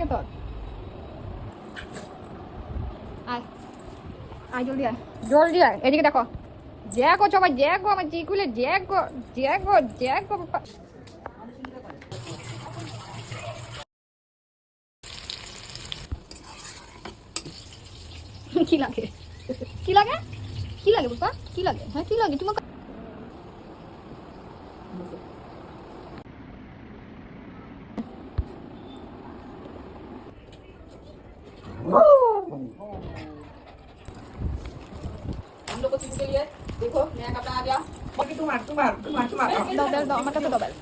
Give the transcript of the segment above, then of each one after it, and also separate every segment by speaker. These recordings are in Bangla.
Speaker 1: লাগে তোর? আয় আয়, জলদি আয়, জলদি আয়, এদিকে দেখো। জ্যাগো সবাই, জ্যাগো আমার চিকুলে, জ্যাগো জ্যাগো জ্যাগো বাবা। কি লাগে? কি লাগে? কি লাগে বাবা? কি লাগে? হ্যাঁ কি লাগে তোমাকে?
Speaker 2: हम लोग को चिकू के लिए देखो नया कपड़ा आ गया। बाकी तुम्हार
Speaker 1: ডবেল দাও, আমার কাছে ডবেল।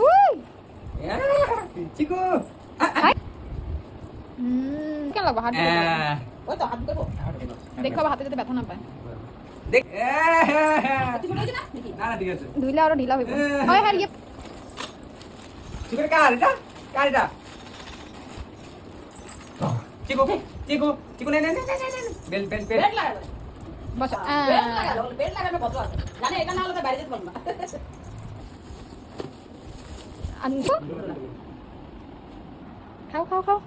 Speaker 1: উই
Speaker 3: চিকু
Speaker 1: কেন লাগবে হাত দিতে?
Speaker 2: ওই তো হাত দেবো
Speaker 1: দেখো আবার হাতে যাতে ব্যথা না পায়।
Speaker 3: দেখ
Speaker 2: কিছু বলেছি না নাকি?
Speaker 3: না ঠিক আছে
Speaker 1: ধুইলে আরো ঢিলা হইব। ওই হ্যাঁ ইয়ে
Speaker 3: চিকু কার এটা চিকু চিকু চিকু নে বেল
Speaker 2: বেড লাগালো
Speaker 1: বস।
Speaker 2: বেড লাগানো কত আছে জানে, এটা না হলে তো বাইরে যেতে পারবো না।
Speaker 1: খাও খাও খাও।